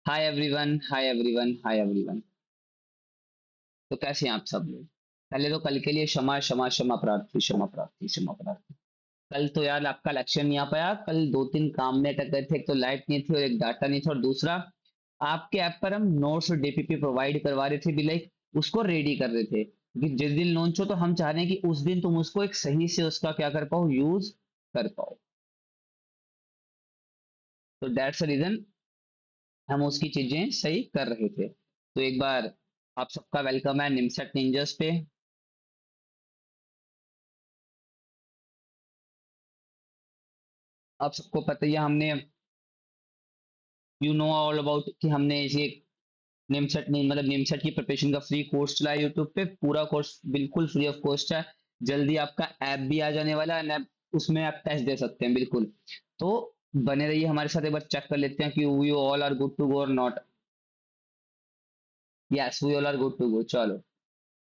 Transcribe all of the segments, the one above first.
Hi everyone, hi everyone, hi everyone. तो कैसे हैं आप सब लोग? पहले तो कल के लिए क्षमा क्षमा क्षमा प्रार्थी, क्षमा प्रार्थी, क्षमा प्रार्थी। कल तो यार आपका लेक्चर नहीं आ पाया। कल दो तीन काम में अटक गए थे। एक तो लाइट नहीं थी और एक डाटा नहीं था, और दूसरा आपके ऐप पर हम नोट्स और डीपीपी प्रोवाइड करवा रहे थे भी, लाइक उसको रेडी कर रहे थे, क्योंकि जिस दिन लॉन्च हो तो हम चाह रहे हैं कि उस दिन तुम उसको एक सही से उसका क्या कर पाओ, यूज कर पाओ। तो दैट्स द रीजन हम उसकी चीजें सही कर रहे थे। तो एक बार आप सबका वेलकम है निमसेट निंजस पे। आप सबको पता ही है, हमने यू नो ऑल अबाउट कि हमने ये नेमसेट नहीं मतलब नेमसेट की प्रिपरेशन का फ्री कोर्स चलाया यूट्यूब पे। पूरा कोर्स बिल्कुल फ्री ऑफ कॉस्ट है। जल्दी आपका ऐप भी आ जाने वाला है, ऐप उसमें आप टेस्ट दे सकते हैं बिल्कुल। तो बने रहिए हमारे साथ, एक बार चेक कर लेते हैं कि we all are good to go और not. Yes, we all are good to go. चलो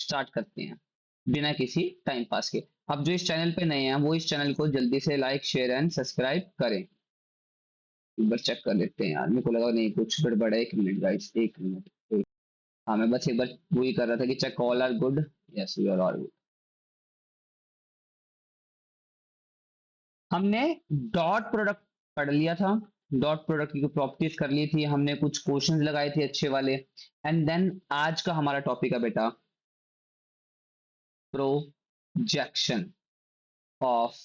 स्टार्ट करते हैं बिना किसी टाइम पास के। अब जो इस चैनल पे नए हैं वो इस चैनल को जल्दी से लाइक शेयर एंड सब्सक्राइब करें। एक बार चेक कर लेते हैं यार, मेरे को लगा नहीं कुछ गड़बड़ है। 1 मिनट गाइस, 1 मिनट। हाँ, मैं बस एक बार वही कर रहा था कि check all are good. Yes, we are all good. हमने डॉट प्रोडक्ट पढ़ लिया था। डॉट प्रोडक्ट की प्रॉपर्टीज कर ली थी हमने, कुछ क्वेश्चंस लगाए थे अच्छे वाले। एंड देन आज का हमारा टॉपिक है बेटा, प्रोजेक्शन ऑफ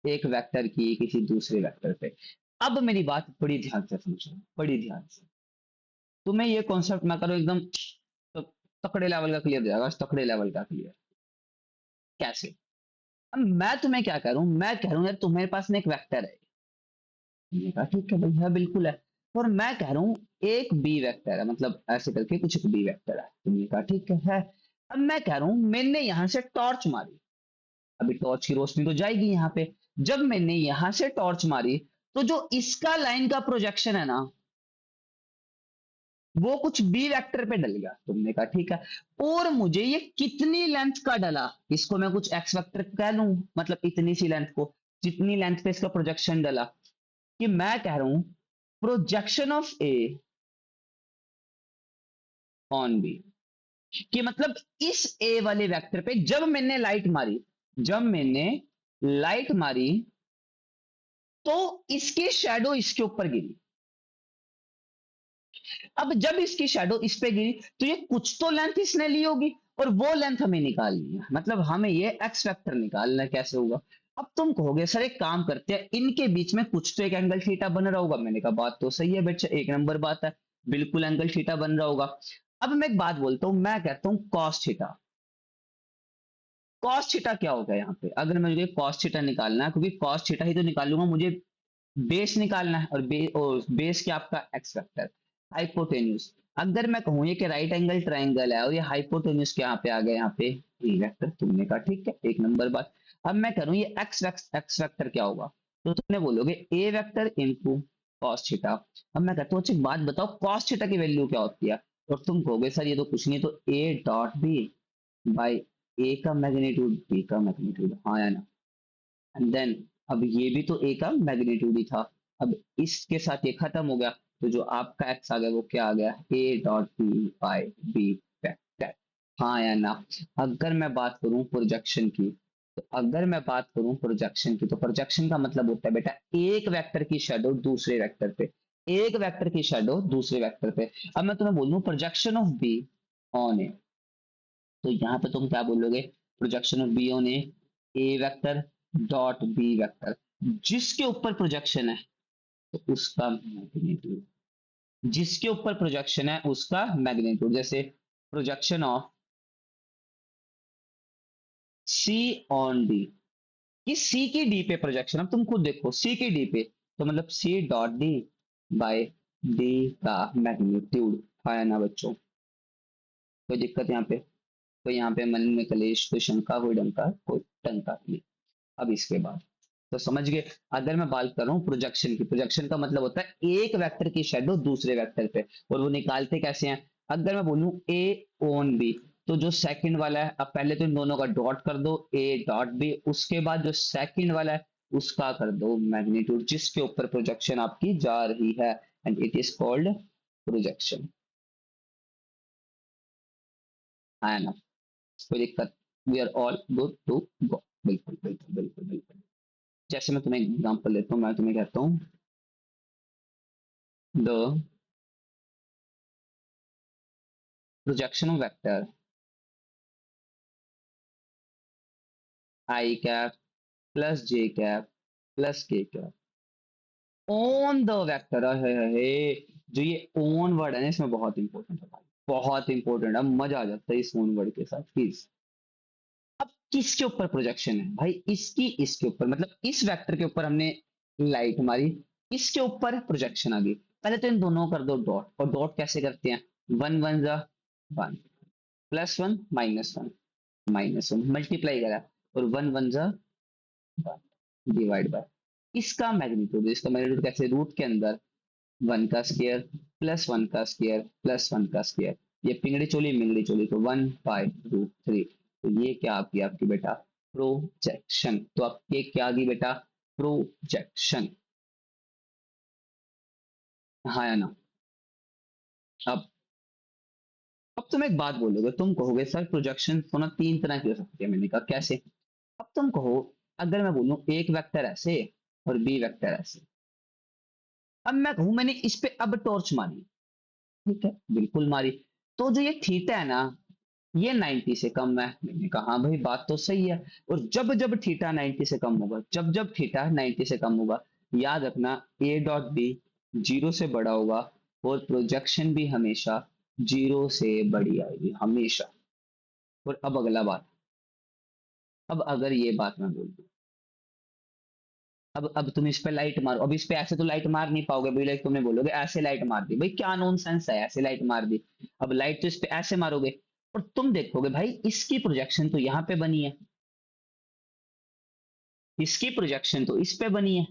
एक वेक्टर की किसी दूसरे वेक्टर पे। अब मेरी बात बड़ी ध्यान से समझो, बड़ी ध्यान से। तुम्हें ये कॉन्सेप्ट ना करो एकदम तो तकड़े लेवल का क्लियर हो जाएगा, तकड़े लेवल का क्लियर। कैसे? अब मैं तुम्हें क्या कह रहा हूं, मैं कह रहा हूं यार तुम्हारे पास में एक वेक्टर है। मैंने कहा ठीक है भैया, बिल्कुल है। और मैं कह रहा हूँ एक बी वेक्टर है, मतलब ऐसे करके कुछ एक बी वेक्टर है। तुमने कहा ठीक है। अब मैं कह रहा हूँ मैंने यहां से टॉर्च मारी। अभी टॉर्च की रोशनी तो जाएगी यहाँ पे। जब मैंने यहां से टॉर्च मारी तो जो इसका लाइन का प्रोजेक्शन है ना, वो कुछ बी वेक्टर पे डल गया। तुमने कहा ठीक है। और मुझे ये कितनी लेंथ का डला, इसको मैं कुछ एक्स वेक्टर कह लूं, मतलब इतनी सी लेंथ को, जितनी लेंथ पे इसका प्रोजेक्शन डला। कि मैं कह रहा हूं projection of A on b, कि मतलब इस ए वाले वेक्टर पे जब मैंने लाइट मारी तो इसकी शैडो इसके ऊपर गिरी। अब जब इसकी शैडो इस पे गिरी तो ये कुछ तो लेंथ इसने ली होगी, और वो लेंथ हमें निकालनी है। मतलब हमें ये एक्स वेक्टर निकालना है। कैसे होगा? अब तुम कहोगे सर एक काम करते हैं, इनके बीच में कुछ तो एक एंगल थीटा बन रहा होगा। मैंने कहा बात तो सही है बेटा, एक नंबर बात है। बिल्कुल एंगल थीटा बन रहा होगा। अब मैं एक बात बोलता हूं, मैं कहता हूं कॉस थीटा। कॉस थीटा क्या होगा यहाँ पे? अगर मुझे कॉस थीटा निकालना है, क्योंकि कॉस थीटा ही तो निकालूंगा, मुझे बेस निकालना है। और बेस क्या आपका एक्स वेक्टर, हाइपोटेन्यूज। अगर मैं कहूँ ये कि राइट एंगल ट्राइंगल है और ये हाइपोटेन्यूज क्या यहाँ पे आ गया, यहाँ पे ए वेक्टर। तुमने कहा ठीक है, एक नंबर बात। अब मैं करूँ ये एक्स वेक्टर क्या होगा, तो तुमने बोलोगे ए वेक्टर इंटू कॉस थीटा। अब मैं कहता हूँ अच्छा एक बात बताओ, कॉस थीटा की वैल्यू क्या होती है? और तुम कहोगे सर ये तो कुछ नहीं, तो ए डॉट बी बाई ए का मैग्नीट्यूड बी का मैग्नीट्यूड। हाँ या ना? एंड देन अब ये भी तो ए का मैग्नीट्यूड ही था। अब इसके साथ ये खत्म हो गया, तो जो आपका एक्स आ गया वो क्या आ गया, a dot b by b vector. हाँ या ना? अगर मैं बात करूं प्रोजेक्शन की, तो अगर मैं बात करूं प्रोजेक्शन की, तो प्रोजेक्शन का मतलब होता है बेटा एक वेक्टर की शेडो दूसरे वेक्टर पे, एक वेक्टर की शेडो दूसरे वेक्टर पे। अब मैं तुम्हें बोलूं प्रोजेक्शन ऑफ बी ऑन ए, तो यहाँ पे तुम क्या बोलोगे? Projection of B on a vector dot b vector, जिसके ऊपर प्रोजेक्शन है तो उसका मैग्नीट्यूड, जिसके ऊपर प्रोजेक्शन है उसका मैग्नीट्यूड। जैसे projection of C on D, कि सी की डी पे प्रोजेक्शन। अब तुम खुद देखो सी की डी पे, तो मतलब c dot d by d का मैग्नीट्यूड। है ना बच्चों? कोई दिक्कत यहाँ पे? तो यहाँ पे मन में कलेश, कोई शंका, कोई डंका, कोई टंका नहीं। अब इसके बाद तो समझ गए। अगर मैं बात कर रहा हूँ प्रोजेक्शन की, प्रोजेक्शन का मतलब होता है एक वेक्टर की शेडो दूसरे वेक्टर पे, और वो निकालते कैसे हैं? अगर मैं बोलूं ए ऑन बी, तो जो सेकंड वाला है, अब पहले तो इन दोनों का डॉट कर दो, ए डॉट बी, उसके बाद जो सेकंड वाला है उसका कर दो मैग्नीट्यूड, जिसके ऊपर प्रोजेक्शन आपकी जा रही है, and it is called projection. है ना? कोई दिक्कत? We are all good to go. बिल्कुल बिल्कुल बिल्कुल बिल्कुल। जैसे मैं तुम्हें एग्जांपल लेता हूँ, मैं तुम्हें कहता हूँ the projection of vector I cap plus J cap plus k cap on the vector है। जो ये ओन वर्ड है ना, इसमें बहुत इंपॉर्टेंट है भाई, बहुत इंपॉर्टेंट है। मजा आ जाता है इस ओन वर्ड के साथ प्लीज। अब किसके ऊपर प्रोजेक्शन है भाई? इसकी इसके ऊपर, मतलब इस वेक्टर के ऊपर हमने लाइट मारी, इसके ऊपर प्रोजेक्शन आ गई। पहले तो इन दोनों कर दो डॉट, और डॉट कैसे करते हैं? वन वन जा one, plus one minus one, minus one multiply करा, और वन वन जा डिवाइड बाय इसका मैग्नीट्यूड। इसका मैग्नीट्यूड कैसे? रूट के अंदर वन का स्क्वायर प्लस वन का स्क्वायर प्लस वन का स्क्वायर। ये पिंगड़ी चोली मिंगड़ी चोली, तो वन बाय रूट थ्री। तो ये क्या आपकी आपकी बेटा प्रोजेक्शन। तो आपके क्या आ गई बेटा? प्रोजेक्शन। हाँ या ना? अब अब तुम एक बात बोलोगे, तुम कहोगे सर प्रोजेक्शन तो ना तीन तरह की हो सकती है। मैंने कहा कैसे? अब तुम कहो, अगर मैं बोलूं एक वेक्टर ऐसे और बी वेक्टर ऐसे, अब मैं कहूं मैंने इस पे अब टॉर्च मारी, ठीक है बिल्कुल मारी, तो जो ये थीटा है ना, ये 90 से कम है। मैंने कहा हाँ भाई बात तो सही है। और जब जब थीटा 90 से कम होगा, जब जब थीटा 90 से कम होगा, याद रखना ए डॉट बी जीरो से बड़ा होगा, और प्रोजेक्शन भी हमेशा जीरो से बड़ी आएगी हमेशा। और अब अगला बात, अब अगर ये बात मैं बोल दूं, अब तुम इस पे लाइट मारो, अब इस पे ऐसे तो लाइट मार नहीं पाओगे भाई, लाइक तुमने बोलोगे ऐसे लाइट मार दी, भाई क्या नॉन सेंस है, ऐसे लाइट मार दी। अब लाइट तो इस पे ऐसे मारोगे, और तुम देखोगे भाई इसकी प्रोजेक्शन तो यहाँ पे बनी है, इसकी प्रोजेक्शन तो इस पे बनी है।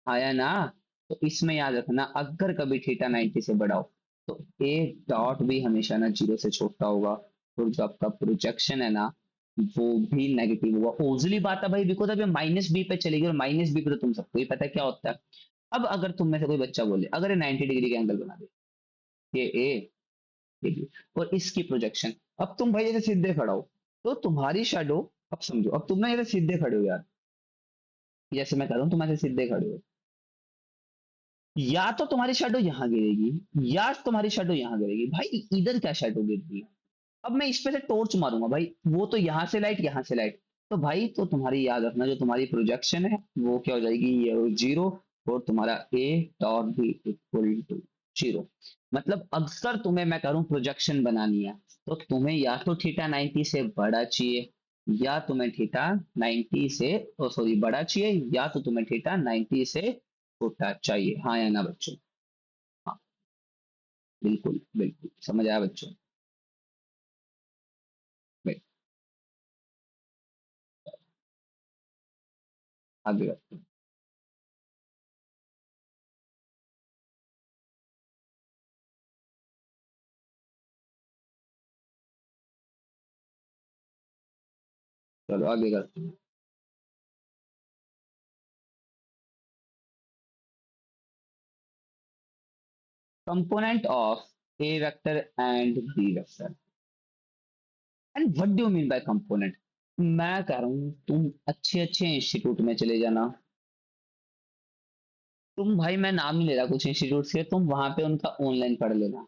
आया ना? तो इसमें याद रखना, अगर कभी थीटा 90 से बड़ा हो, तो ए डॉट भी हमेशा ना जीरो से छोटा होगा, और जो आपका प्रोजेक्शन है ना, वो भी नेगेटिव होगा। ओजली बात है भाई, बिकॉज अभी माइनस बी पे चलेगी, और माइनस बी पे तो तुम सबको ही पता है क्या होता है। अब अगर तुम में से कोई बच्चा बोले, अगर ये 90 डिग्री का एंगल बना दे, ये ए, ये बी, और इसकी प्रोजेक्शन, अब तुम भाई जैसे सीधे खड़ा हो, तो तुम्हारी शेडो, अब समझो, अब तुम ना जैसे सीधे खड़े हो यार, जैसे मैं कर रहा हूँ तुम ऐसे सीधे खड़े हो, या तो तुम्हारी शैडो यहां गिरेगी, या तुम्हारी शैडो यहां गिरेगी। भाई इधर क्या शैडो गिर रही है? अब मैं इस पे से टॉर्च मारूंगा भाई, वो तो यहां से लाइट, यहां से लाइट, तो भाई तो तुम्हारी याद रखना, जो तुम्हारी प्रोजेक्शन है वो क्या हो जाएगी? ये जीरो। और तुम्हारा ए डॉट भी इक्वल टू जीरो। मतलब अक्सर तुम्हें मैं करूं प्रोजेक्शन बनानी है, तो तुम्हें या तो थीटा 90 से बड़ा चाहिए, या तुम्हें थीटा 90 से, सॉरी बड़ा चाहिए, या तो तुम्हें थीटा 90 से छोटा चाहिए। हाँ या ना बच्चों? हाँ बिल्कुल बिल्कुल, समझ आया बच्चों? Right, आगे बढ़ते हैं। चलो आगे करते हैं। Component of a vector and b vector. And what do you mean by component? मैं कह रहा हूं तुम अच्छे अच्छे इंस्टीट्यूट में चले जाना। तुम भाई, मैं नाम नहीं ले रहा कुछ इंस्टीट्यूट के, तुम वहां पे उनका ऑनलाइन पढ़ लेना।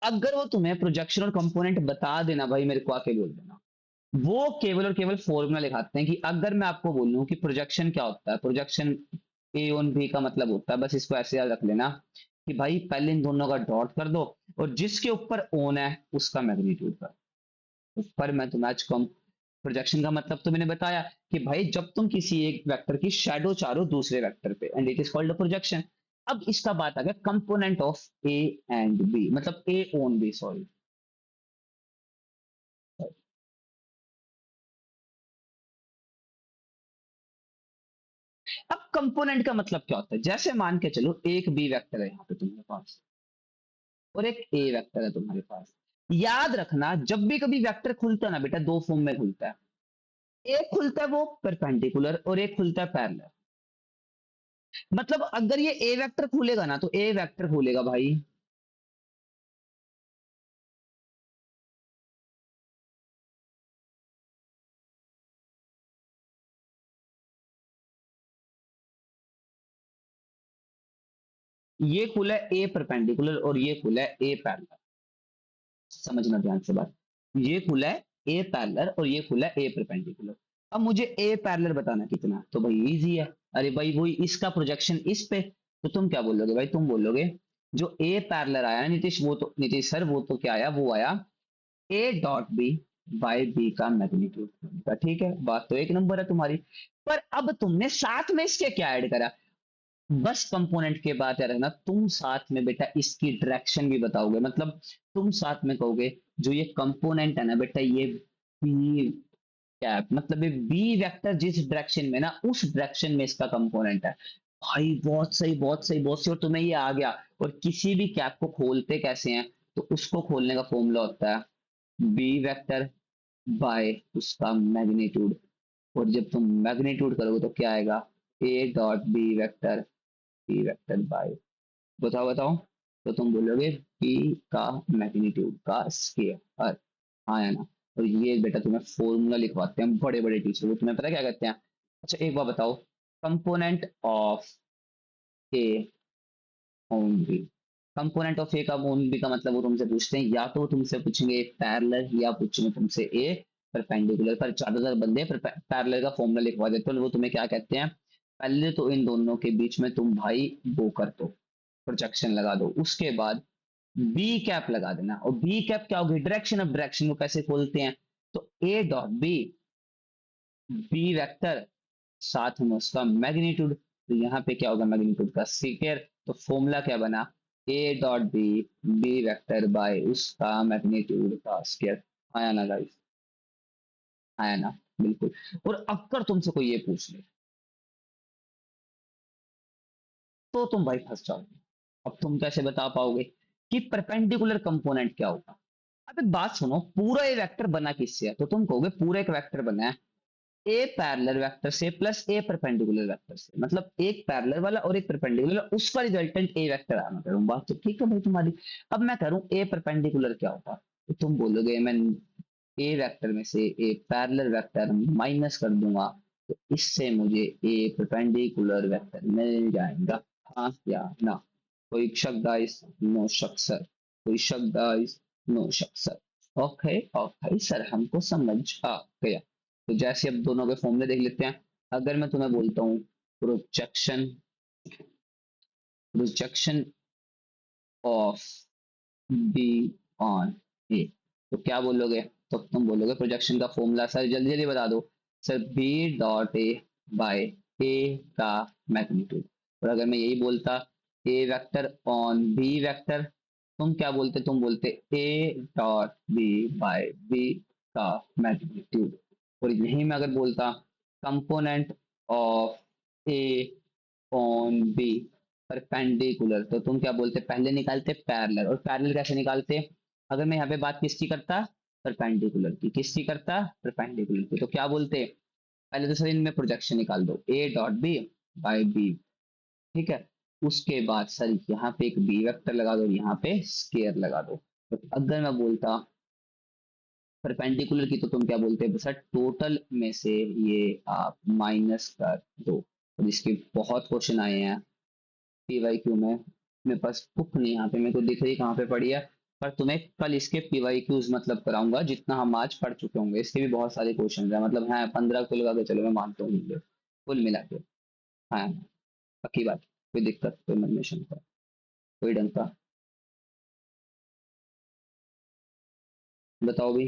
अगर वो तुम्हें प्रोजेक्शन और कंपोनेंट बता देना भाई, मेरे को आके बोल देना। वो केवल और केवल फॉर्मूला लिखाते हैं, कि अगर मैं आपको बोलूं कि प्रोजेक्शन क्या होता है, प्रोजेक्शन ए ऑन बी का मतलब होता है, बस इसको ऐसे याद रख लेना, कि भाई पहले इन दोनों का डॉट कर दो, और जिसके ऊपर ऑन है उसका मैग्नीट्यूड कर। ऊपर मैं तुम्हें आज कम, प्रोजेक्शन का मतलब तो मैंने बताया, कि भाई जब तुम किसी एक वेक्टर की शैडो चारो दूसरे वेक्टर पे, and it is called projection. अब इसका बात आ गया component of a and b, मतलब ए ऑन बी, सॉरी। अब कंपोनेंट का मतलब क्या होता है? जैसे मान के चलो एक बी वेक्टर है यहाँ पे तुम्हारे पास, और एक ए वेक्टर है तुम्हारे पास। याद रखना, जब भी कभी वेक्टर खुलता है ना बेटा, दो फॉर्म में खुलता है। एक खुलता है वो परपेंडिकुलर, और एक खुलता है पैरेलल। मतलब अगर ये ए वेक्टर खुलेगा ना तो ए वेक्टर खुलेगा भाई। ये खुला है ए परपेंडिकुलर और ये खुला है ए पैरेलल। समझना ध्यान से बात। ये खुला है ए पैरेलल और ये खुला है ए परपेंडिकुलर। अब मुझे ए पैरेलल बताना कितना है, तो भाई इजी है। अरे भाई वही इसका प्रोजेक्शन इस पे, तो तुम क्या बोलोगे भाई, तुम बोलोगे जो ए पैरेलल आया है नीतीश, वो तो नीतीश सर वो तो क्या आया, वो आया a dot b by b का मैग्नीट्यूड। ठीक है, बात तो एक नंबर है तुम्हारी। पर अब तुमने साथ में इसके क्या ऐड करा, बस कंपोनेंट के बात है ना, तुम साथ में बेटा इसकी डायरेक्शन भी बताओगे। मतलब तुम साथ में कहोगे जो ये कंपोनेंट है ना बेटा, ये बी कैप, मतलब ये बी वेक्टर जिस डायरेक्शन में ना, उस डायरेक्शन में इसका कंपोनेंट है। भाई बहुत सही बहुत सही बहुत सही, और तुम्हें ये आ गया। और किसी भी कैप को खोलते कैसे हैं, तो उसको खोलने का फॉर्मूला होता है बी वेक्टर बाय उसका मैग्नीट्यूड। और जब तुम मैग्नीट्यूड करोगे तो क्या आएगा, a dot b vector by, बताओ बताओ, तो तुम बोलोगे पी का मैग्नीट्यूड का स्केयर। हाँ है ना। और ये बेटा तुम्हें फॉर्मूला लिखवाते हैं बड़े बड़े टीचर, वो तुम्हें पता क्या कहते हैं। अच्छा एक बार बताओ, component of A on B, component of A का ऑन बी का मतलब वो तुमसे पूछते हैं, या तो वो तुमसे पूछेंगे पैरेलल या पूछेंगे तुमसे ए परपेंडिकुलर। पर ज्यादातर बंदे पैरेलल का फॉर्मूला लिखवा देते हैं, और वो तुम्हें क्या कहते हैं, पहले तो इन दोनों के बीच में तुम भाई वो कर दो, प्रोजेक्शन लगा दो, उसके बाद बी कैप लगा देना। और बी कैप क्या होगी, डायरेक्शन। ऑफ डायरेक्शन को कैसे खोलते हैं, तो a dot b b vector साथ में उसका मैग्नीट्यूड, तो यहाँ पे क्या होगा मैग्नीट्यूड का स्क्वायर। तो फॉर्मूला क्या बना, a dot b b vector by उसका मैग्नीट्यूड का स्क्वायर। आया ना गाइस, आया ना, बिल्कुल। और अगर तुमसे कोई ये पूछ ले तो तुम भाई फंस जाओगे। अब तुम कैसे बता पाओगे कि परपेंडिकुलर कंपोनेंट क्या होगा। अब एक बात सुनो, पूरा ये वेक्टर बना किससे है, तो तुम कहोगे पूरा एक वेक्टर बना है ए पैरेलल वेक्टर से प्लस ए परपेंडिकुलर वेक्टर से। मतलब एक पैरेलल वाला और एक परपेंडिकुलर, उसका रिजल्टेंट ए वेक्टर आना करूँ, बात तो ठीक है भाई तुम्हारी। अब मैं करूं ए परपेंडिकुलर क्या होगा, तो तुम बोलोगे मैं ए वेक्टर में से ए पैरेलल वेक्टर माइनस कर दूंगा, तो इससे मुझे ए परपेंडिकुलर वेक्टर मिल जाएगा। हाँ या ना, कोई शक गाइस, नो शक सर, कोई शक गाइस, नो शक सर। ओके ओके सर, हमको समझ आ गया। तो जैसे अब दोनों के फॉर्मूले देख लेते हैं। अगर मैं तुम्हें बोलता हूँ projection, projection of B on ए, तो क्या बोलोगे, तो तुम बोलोगे प्रोजेक्शन का फॉर्मूला सर जल्दी जल्दी बता दो, sir B dot A by A का मैग्नीट्यूड। और अगर मैं यही बोलता A vector on B vector, तुम क्या बोलते, तुम बोलते A dot B by B का मैग्नीट्यूड। और यही मैं अगर बोलता component of A on B perpendicular, तो तुम क्या बोलते, पहले निकालते पैरेलल। और पैरेलल कैसे निकालते, अगर मैं यहाँ पे बात किसकी करता, परपेंडिकुलर की, किसकी करता, परपेंडिकुलर की, तो क्या बोलते, पहले तो सर इनमें प्रोजेक्शन निकाल दो a dot b by b. ठीक है, उसके बाद सर यहाँ पे एक बी वेक्टर लगा दो, यहाँ पे स्केयर लगा दो। तो अगर मैं बोलता परपेंडिकुलर की, तो तुम क्या बोलते हैं सर, टोटल में से ये आप माइनस कर दो। और इसके बहुत क्वेश्चन आए हैं पीवाईक्यू में, मेरे पास बुक नहीं यहाँ पे मेरे को दिख रही कहाँ पे पड़ी है, पर तुम्हें कल इसके पीवाईक्यूज मतलब कराऊंगा, जितना हम आज पढ़ चुके होंगे इसके भी बहुत सारे क्वेश्चन है। मतलब है 15 को लगा के चलो, मैं मानता हूँ होंगे कुल मिला के। हाँ पक्की बात, कोई दिक्कत कोई मन में शंका, कोई डंका, बताओ भी।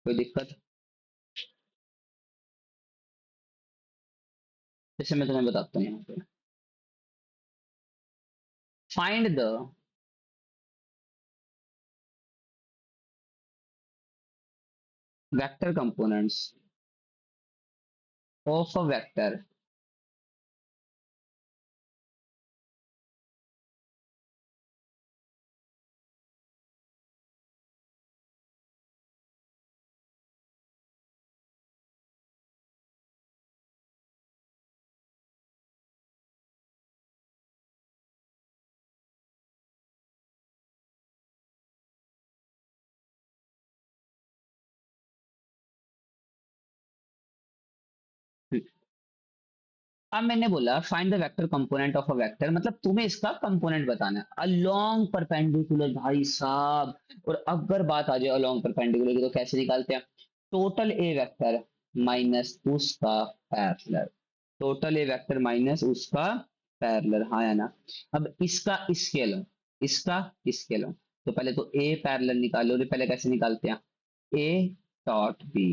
कोई दिक्कत, जैसे मैं तुम्हें बताता हूँ यहाँ पे, find the vector components of a vector अब मैंने बोला find the vector component of a vector, मतलब तुम्हें इसका कंपोनेंट बताना है अलोंग परपेंडिकुलर भाई साहब। और अगर बात आ जाए अलोंग परपेंडिकुलर की तो कैसे निकालते हैं? टोटल ए वेक्टर माइनस उसका parallel, total A vector minus उसका पैरेलल, हाँ या ना? अब इसका स्केल, इसका स्केल, तो पहले तो ए पैरेलल निकालो, तो पहले कैसे निकालते हैं? A dot B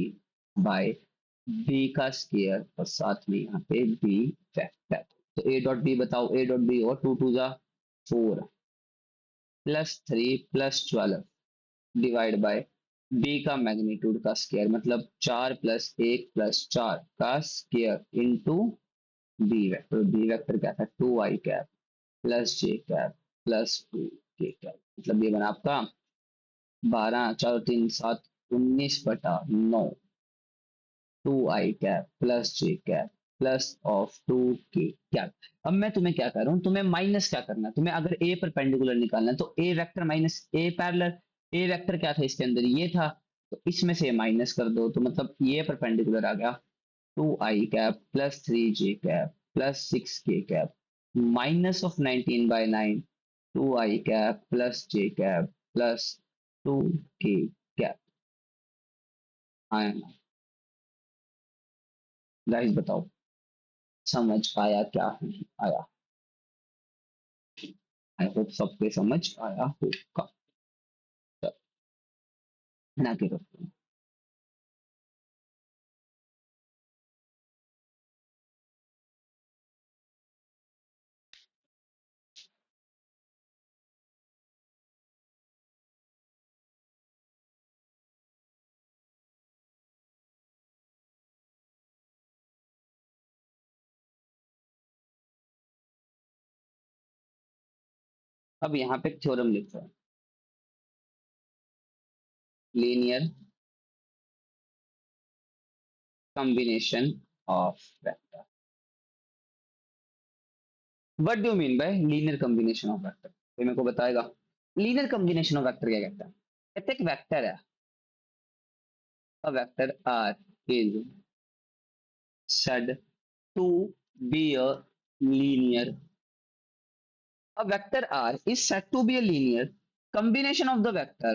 by B का स्केयर और साथ में यहाँ पे बी वेक्टर। तो ए डॉट बी बताओ, ए डॉट बी और 2 2 जा 4 plus 3 plus 12 divide by B का मैग्नीट्यूड का स्केयर, मतलब 4 + 1 + 4 का square into b vector. B vector क्या था? 2i कैप प्लस जे कैप प्लस 2k कैप, मतलब ये बना आपका 12 4 3 7 19/9 2i cap plus J cap plus of 2k cap. अब मैं तुम्हें क्या कर रहा हूँ, तुम्हें माइनस क्या करना है, तुम्हें अगर ए परपेंडिकुलर निकालना है तो ए वेक्टर माइनस ए पैरेलल। ए वेक्टर क्या था इसके अंदर? ये था, तो इसमें से माइनस कर दो, तो मतलब ये परपेंडिकुलर आ गया 2i cap plus 3j cap plus 6k cap minus of 19/9 2i cap plus J cap plus 2k cap. हाँ गाइस बताओ, समझ आया क्या नहीं आया? आई होप सबके समझ आया होगा। ना के रखो। अब यहाँ पे थ्योरम लिख रहा है, linear combination of vector. What do mean by linear combination of vector? ये मेरे को बताएगा। लीनियर कॉम्बिनेशन ऑफ वेक्टर क्या कहता है? कहते हैं एक वेक्टर है, a vector R is said to be a linear. A vector R is said to be a linear combination of the vector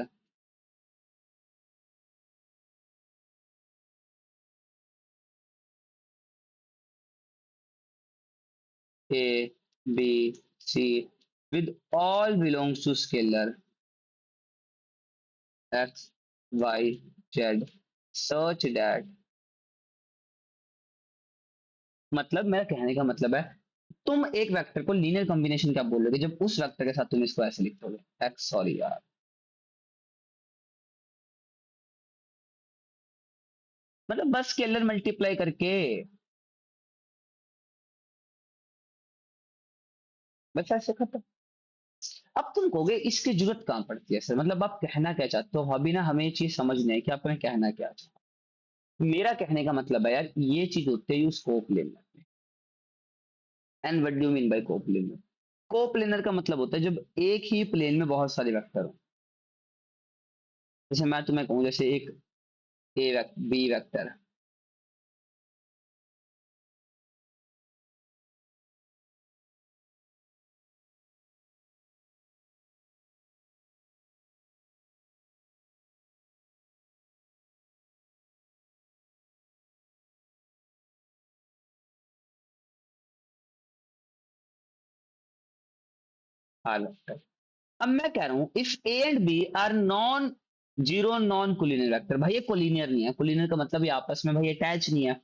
A, B, C with all belongs to scalar X, Y, Z such that, मतलब मेरा कहने का मतलब है तुम एक vector को linear combination क्या बोलोगे जब उस वेक्टर के साथ तुम इसको ऐसे लिखोगे एक्स, सॉरी यार, मतलब बस स्केलर मल्टीप्लाई करके, बस ऐसे खत्म। अब तुम कहोगे इसकी जरूरत कहाँ पड़ती है सर, मतलब आप कहना क्या चाहते हो? अभी ना हमें ये चीज समझनी है कि आपने कहना क्या चाहते हो। मेरा कहने का मतलब है यार ये चीज होती है यूज कोप्लेनर में। And what do mean by coplanar? Coplanar का मतलब होता है जब एक ही प्लेन में बहुत सारे वेक्टर हो। जैसे मैं तुम्हें कहूँ, जैसे एक बी वेक्टर, आर वेक्टर। अब मैं कह रहा हूं if a and b are non zero non collinear vector, भाई ये कोलिनियर नहीं है, कोलिनियर का मतलब ये आपस में भाई अटैच नहीं है,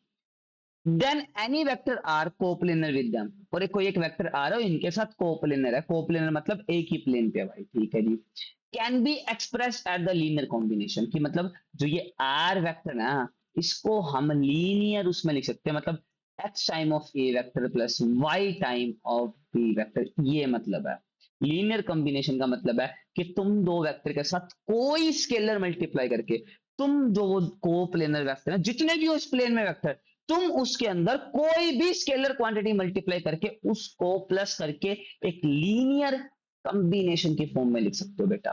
then any vector are coplanar with them, और एक कोई एक वेक्टर आर है इनके साथ कोप्लेनर है। कोप्लेनर मतलब एक ही प्लेन पे है भाई, ठीक है जी। Can be express at the linear combination, की मतलब जो ये आर वेक्टर है ना, इसको हम लीनियर उसमें लिख सकते हैं, मतलब x time of a vector plus y time of b vector, ये मतलब है। लीनियर कॉम्बिनेशन का मतलब है कि तुम दो वेक्टर के साथ कोई स्केलर मल्टीप्लाई करके, तुम जो वो कोप्लेनर वेक्टर है जितने भी उस प्लेन में वेक्टर, तुम उसके अंदर कोई भी स्केलर क्वांटिटी मल्टीप्लाई करके उसको प्लस करके एक लीनियर कॉम्बिनेशन की फॉर्म में लिख सकते हो बेटा।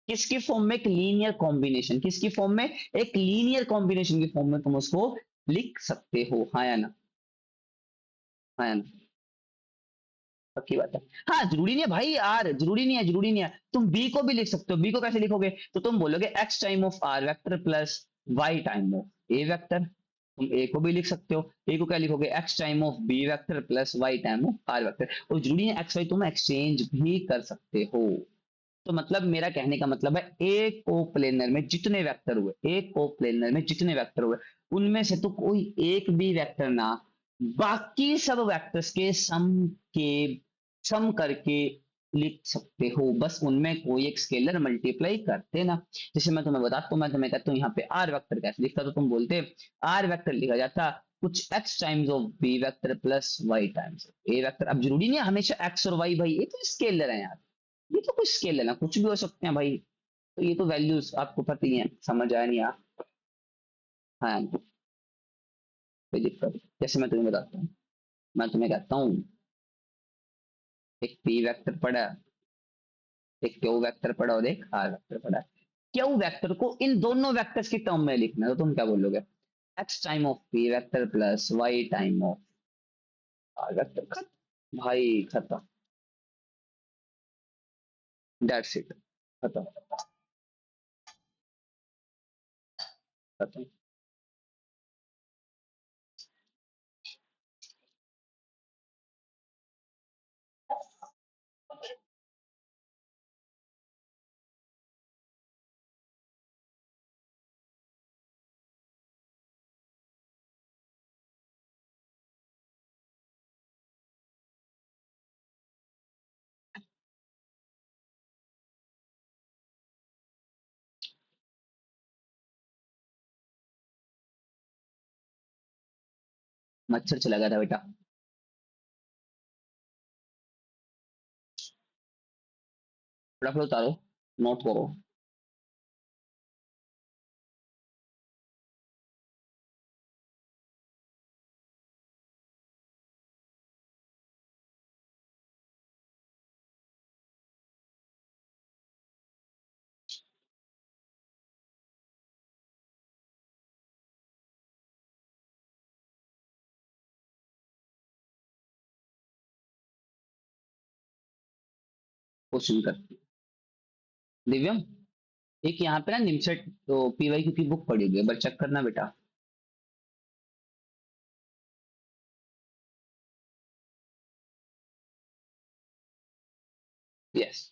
किसकी फॉर्म में? एक लीनियर कॉम्बिनेशन, किसकी फॉर्म में? एक लीनियर कॉम्बिनेशन की फॉर्म में तुम उसको लिख सकते हो, हाँ या ना? हाँ या ना? पक्की बात है। हाँ, जरूरी नहीं है भाई यार, जरूरी नहीं है, जरूरी नहीं है, तुम बी को भी लिख सकते हो। बी को कैसे लिखोगे? तो तुम बोलोगे x time of r vector plus y time of a vector. तुम ए को भी लिख सकते हो। ए को क्या लिखोगे? X time of b vector plus y time of r vector. और जरूरी है एक्स वाई तुम एक्सचेंज भी कर सकते हो। तो मतलब मेरा कहने का मतलब है, एक कोप्लेनर में जितने वेक्टर हुए, एक कोप्लेनर में जितने वेक्टर हुए, उनमें से तो कोई एक भी वेक्टर ना, बाकी सब वेक्टर्स के के सम करके लिख सकते हो। बस उनमें कोई एक स्केलर मल्टीप्लाई करते ना। जैसे मैं तुम्हें बताता हूँ, मैं तुम्हें कहता हूँ यहाँ पे आर वेक्टर कैसे लिखता, तो तुम बोलते आर वेक्टर लिखा जाता कुछ x times of b vector plus Y times a vector. अब जरूरी नहीं है हमेशा एक्स और वाई, भाई ये तो स्केलर है यार, ये तो कुछ स्केल है ना, कुछ भी हो सकते हैं भाई। तो ये तो वैल्यूज आपको पता ही है, समझ आया नहीं आप? हाँ, कोई दिक्कत नहीं। जैसे मैं तुम्हें बताता हूँ, मैं तुम्हें कहता हूँ एक पी वेक्टर पड़ा है, एक क्यू वेक्टर पड़ा और एक आर वेक्टर पड़ा है। क्यू वेक्टर को इन दोनों वेक्टर्स की टर्म में लिखना है, तो तुम क्या बोलोगे? X time of p vector plus y time of r vector. खत्म भाई, खत्म। दैट्स इट, खत्म। खत्म। मच्छर चला गया था बेटा। फटाफट उतारो, नोट करो। क्वेश्चन कर दिव्यम, एक यहाँ पे ना निमसेट तो पीवाईक्यू की बुक पड़ी हुई है, बस चेक करना बेटा। यस।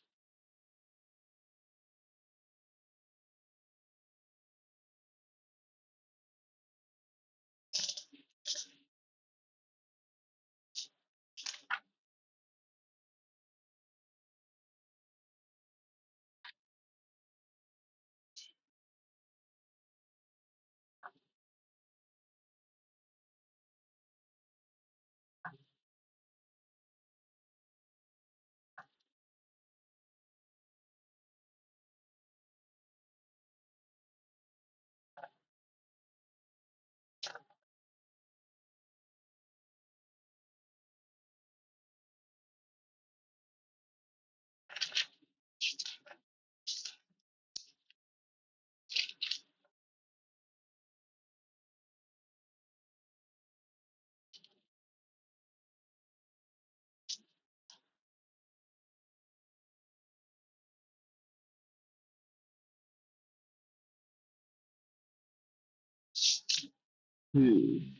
हम्म।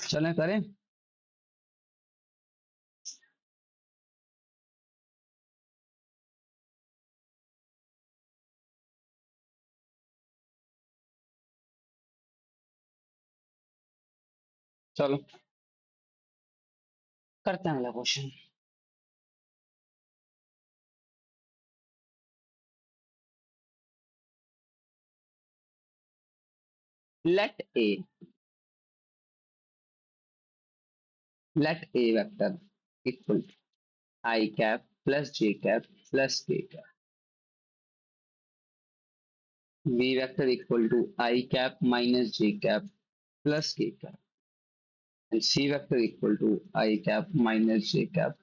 चलें करें। चलो करते हैं अगला question. Let a vector equal i cap plus J cap plus k cap, v vector equal to i cap minus J cap plus k cap and c vector equal to I cap minus j cap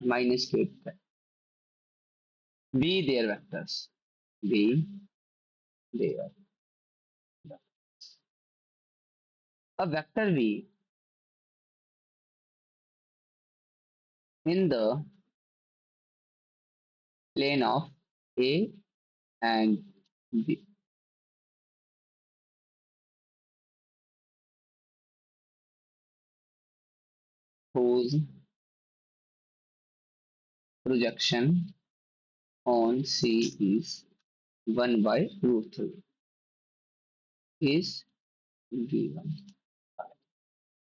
minus k cap. Be their vectors. Be their. A vector v in the plane of a and b whose projection on c is 1 by root 3 is v1।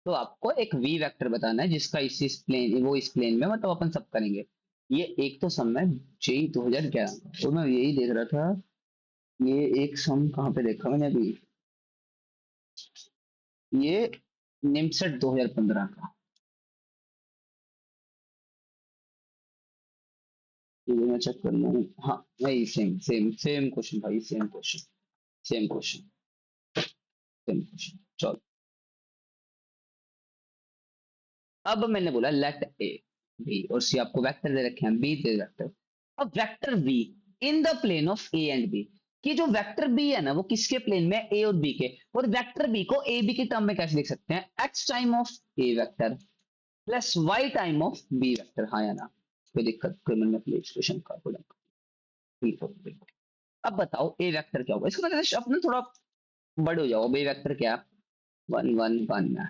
तो आपको एक v vector बताना है जिसका इस plane वो इस plane में मतलब अपन सब करेंगे। ये एक तो सम है जेई 2011 का, तो मैं यही देख रहा था। ये एक सम कहाँ पे देखा मैंने अभी, ये निमसेट 2015 का। ये मैं चेक कर लूँ। हाँ वही सेम सेम सेम क्वेश्चन भाई, same question same question same question. चलो अब मैंने बोला लेट ए बी और सी, आपको वेक्टर दे रखे हैं, बी दे वेक्टर। अब vector b in the plane of a and b, कि जो वेक्टर बी है ना वो किसके प्लेन में, ए और बी के। और वेक्टर बी को ए बी के टर्म में कैसे लिख सकते हैं, x time of a vector plus y time of b vector, हाँ या ना। कोई दिक्कत, कोई मन में क्वेश्चन का बिल्कुल बिल्कुल। अब बताओ ए वेक्टर क्या होगा, इसको मतलब अपने थोड़ा बड़े हो जाओ। बी वेक्टर क्या, 1 1 1 है,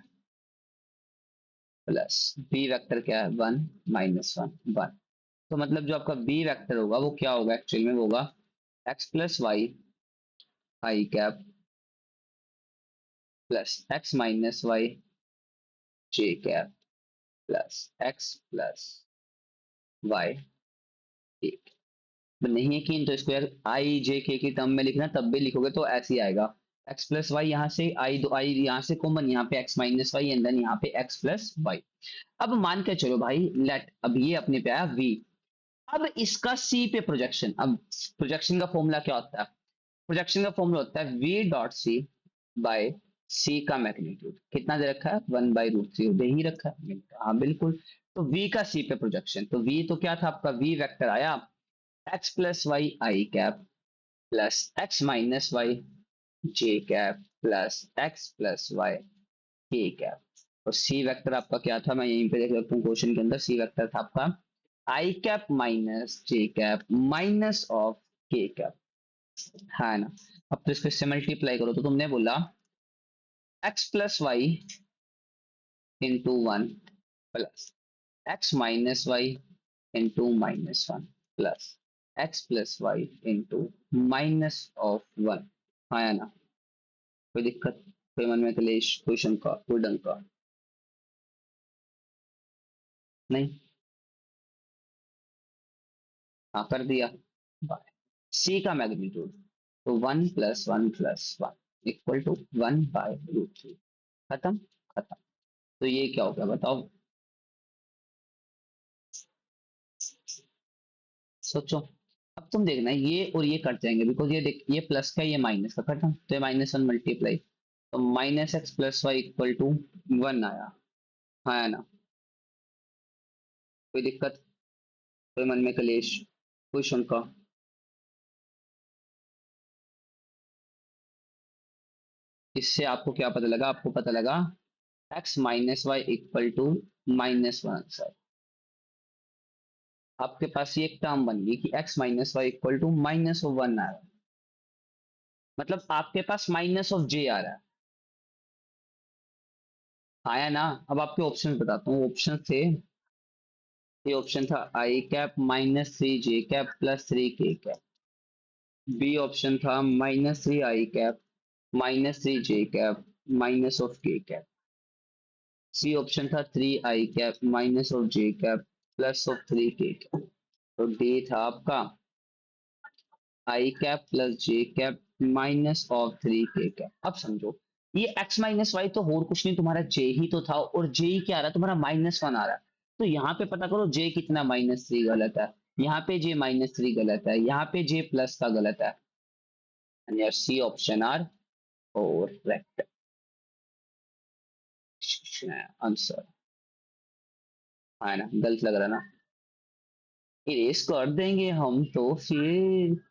प्लस बी वेक्टर क्या है, 1 - 1 1। तो मतलब जो आपका बी वेक्टर होगा वो क्या होगा, एक्चुअल में वो होगा X plus Y I cap plus x minus Y J cap plus x plus Y K. नहीं है कि तो इसको यार आई जे के की टर्म में लिखना, तब भी लिखोगे तो ऐसे ही आएगा। एक्स प्लस वाई, यहाँ से आई, दो आई यहाँ से कॉमन, यहाँ पे x minus y and then यहाँ पे एक्स प्लस वाई। अब मान के चलो भाई लेट, अब ये अपने पे आया वी। अब इसका सी पे प्रोजेक्शन, अब प्रोजेक्शन का फॉर्मूला क्या होता है, प्रोजेक्शन का फॉर्मूला होता है वी डॉट सी बाय सी का मैग्नीट्यूड। कितना दे रखा है, 1/√3 दे ही रखा है, हाँ बिल्कुल। तो वी का सी पे प्रोजेक्शन, तो वी तो क्या था आपका, वी वेक्टर आया X plus Y I cap plus x minus Y J cap plus x plus Y K cap. और सी वेक्टर आपका क्या था, मैं यहीं पे देख लेता हूँ क्वेश्चन के अंदर, सी वेक्टर था आपका I cap minus J cap minus of K cap, है ना। अब तो इसको इससे मल्टीप्लाई करो, तो तुमने बोला x plus y into 1 plus x minus y into -1 plus x plus y into minus of 1, हाँ या ना। कोई दिक्कत, कोई मन में कलेश, कोई शंका, कोई डंका नहीं। हाँ कर दिया। सी का मैग्नीट्यूड, तो 1 + 1 + 1 इक्वल टू 1/√3। खत्म खत्म। तो ये क्या हो गया बताओ, सोचो। अब तुम देखना ये और ये कट जाएंगे, बिकॉज ये देख ये प्लस का ये माइनस का, खत्म। तो ये -1 मल्टीप्लाई, तो -x + y इक्वल टू 1 आया, हाँ या ना। कोई दिक्कत, कोई मन में कलेश, कोई शंका। इससे आपको क्या पता लगा, आपको पता लगा x - y equal to -1 sir. आपके पास ये एक टर्म बन गई कि x - y इक्वल टू -1 आ रहा है, मतलब आपके पास माइनस ऑफ जे आ रहा है, आया ना। अब आपके ऑप्शन बताता हूँ, ऑप्शन थे, ये ऑप्शन था आई cap -3 J cap +3 K cap. B option था -3 I cap -3 J cap minus of K cap. C option था 3 i cap minus of J cap plus of 3 K cap. तो डी था आपका I cap plus J cap minus of 3 K cap. अब समझो, ये x minus Y तो और कुछ नहीं, तुम्हारा j ही तो था, और j ही क्या आ रहा है तुम्हारा -1 आ रहा है। तो यहाँ पे पता करो j कितना, -3 गलत है, यहाँ पे j -3 गलत है, यहाँ पे j प्लस का गलत है, and your c option are correct answer. है ना, गलत लग रहा है ना, इरेज कर देंगे हम तो फिर।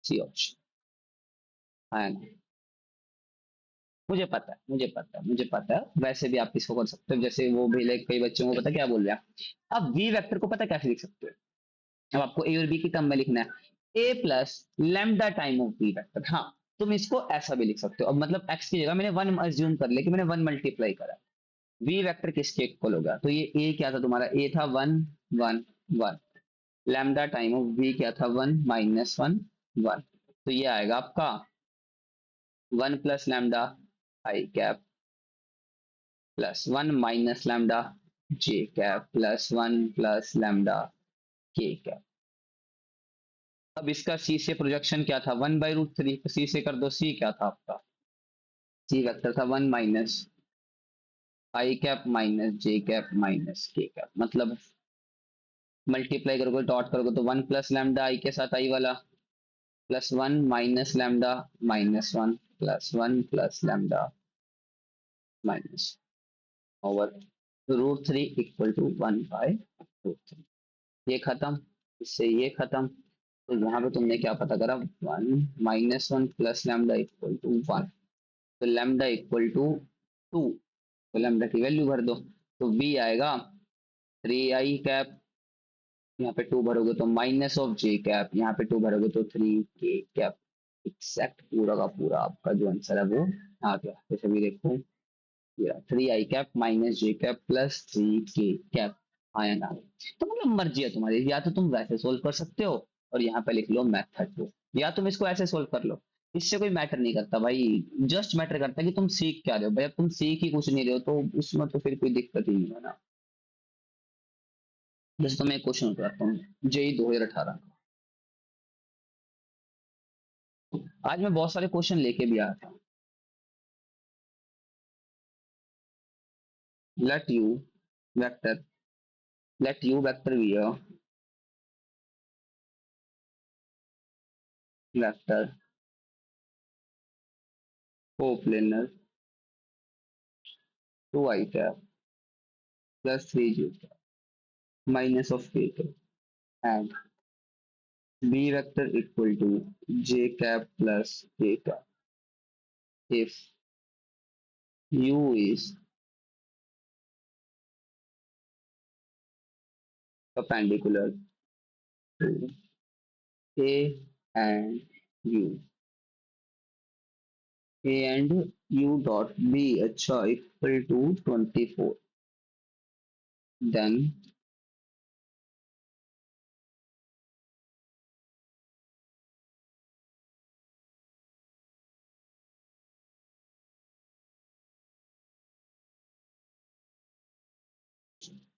सी ऑप्शन है ना, मुझे पता है, मुझे पता है, मुझे पता है, वैसे भी आप इसको कर सकते हो, जैसे वो भी लाइक कई बच्चों को पता क्या बोल रहे हैं। अब वी वेक्टर को पता कैसे लिख सकते हो, अब आपको ए और बी की टर्म में लिखना है, A plus lambda time of V vector. हाँ, तुम इसको ऐसा भी लिख सकते हो, अब मतलब एक्स की जगह मैंने वन अज्यूम कर लिया कि मैंने वन मल्टीप्लाई करा, वी वेक्टर किसके इक्वल होगा, तो ये ए क्या था तुम्हारा, ए था 1 1 1, लैम्डा टाइम ऑफ वी क्या था 1 - 1 1, तो ये आएगा आपका 1 + लैम्डा आई कैप +1 - लैम्डा जे कैप +1 + लैम्डा के कैप। अब इसका सी से प्रोजेक्शन क्या था, 1/√3, सी से कर दो, सी क्या था आपका, सी वेक्टर था 1 - आई कैप -जे कैप -के कैप, मतलब मल्टीप्लाई करोगे डॉट करोगे तो 1 + लैम्डा आई के साथ आई वाला +1 - लैम्डा -1 +1 + लैम्डा माइनस ओवर √3 = 1/√3। ये खत्म, इससे ये खत्म, तो यहाँ पे तुमने क्या पता करा, 1 - 1 + लैम्डा = 1, तो लैम्डा = 2, तो लैम्डा की वैल्यू भर दो, तो v आएगा 3 i कैप, यहाँ पे 2 भरोगे तो माइनस ऑफ जे कैप, यहाँ पे 2 भरोगे तो 3 के कैप। एग्जैक्ट पूरा का पूरा आपका जो आंसर है वो आ गया। जैसे भी देखो, 3 i cap -J cap +3 K cap आया ना, तो मतलब मर्जी है तुम्हारी, या तो तुम वैसे सोल्व कर सकते हो और यहाँ पे लिख लो मेथड 2, या तुम इसको ऐसे सोल्व कर लो, इससे कोई मैटर नहीं करता भाई, जस्ट मैटर करता है कि तुम सीख क्या रहे हो भाई। अब तुम सीख ही कुछ नहीं रहे हो तो उसमें तो फिर कोई दिक्कत ही नहीं है ना। जैसे तुम्हें एक क्वेश्चन बताता हूँ, जेई 2018 का, आज मैं बहुत सारे क्वेश्चन लेके भी आया था। Let you vector let you vector be a vector coplanar 2 i cap +3 j cap -of k cap and b vector equal to j cap plus k cap if u is perpendicular to a and u, a and u dot b अच्छा equal to 24, then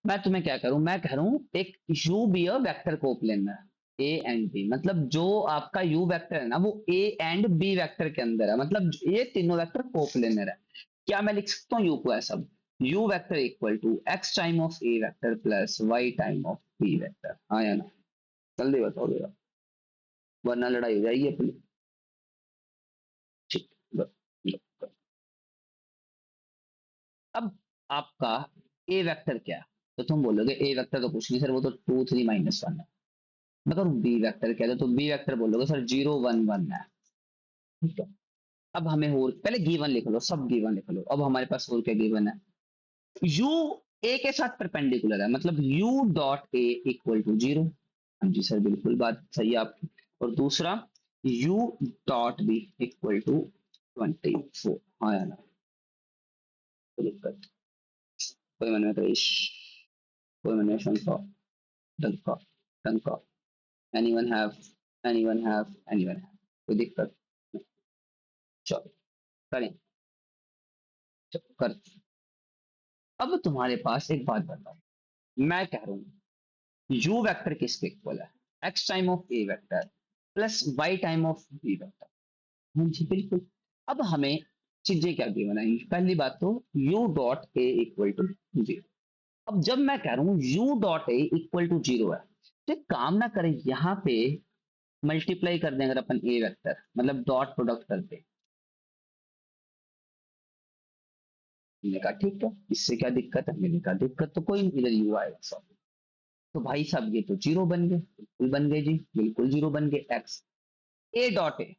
मैं तुम्हें क्या करूं, मैं कह रहा हूं एक u भी a vector coplanar a and b, मतलब जो आपका u वेक्टर है ना वो a एंड b वेक्टर के अंदर है, मतलब ये तीनों वेक्टर कोप्लेनर है। क्या मैं लिख सकता हूँ u को ऐसा, u vector equal to x time of a vector plus y time of b vector, हाँ या ना, जल्दी बताओ जरा, वरना लड़ाई हो जाएगी अपनी। ठीक, ब- ब- अब आपका a वेक्टर क्या है, तो तुम बोलोगे a वेक्टर तो कुछ नहीं सर, वो तो 2 3 - 1 है। मगर बी वेक्टर क्या है, तो बी वेक्टर बोलोगे सर 0 1 1 है। ठीक है, अब हमें और पहले गिवन लिख लो, सब गिवन लिख लो, अब हमारे पास और क्या गिवन है, यू ए के साथ परपेंडिकुलर है, मतलब u dot a equal to 0। हाँ जी सर, बिल्कुल बात सही है आपकी। और दूसरा u dot b equal to 24, हाँ या ना, कोई दिक्कत, कोई मन में क्लेश, कोई मन में शंका, डंका डंका, anyone have, anyone have, anyone have, कोई दिक्कत। चलो करें, चलो कर। अब तुम्हारे पास एक बात बताओ, मैं कह रहा हूँ यू वेक्टर किसके इक्वल है, x time of a vector plus y time of b vector. हाँ जी बिल्कुल। अब हमें चीजें क्या गिवन है, पहली बात तो u dot a equal to zero. अब जब मैं कह रहा हूँ u dot a equal to zero है, तो एक काम ना करें यहाँ पे मल्टीप्लाई कर दें, अगर अपन ए वेक्टर मतलब डॉट प्रोडक्ट करते, मैंने कहा ठीक है, इससे क्या दिक्कत है, मैंने कहा दिक्कत तो कोई नहीं, इधर यू आएगा सब। तो भाई साहब ये तो जीरो बन गए, बिल्कुल बन गए जी, बिल्कुल जीरो बन गए। एक्स ए डॉट ए,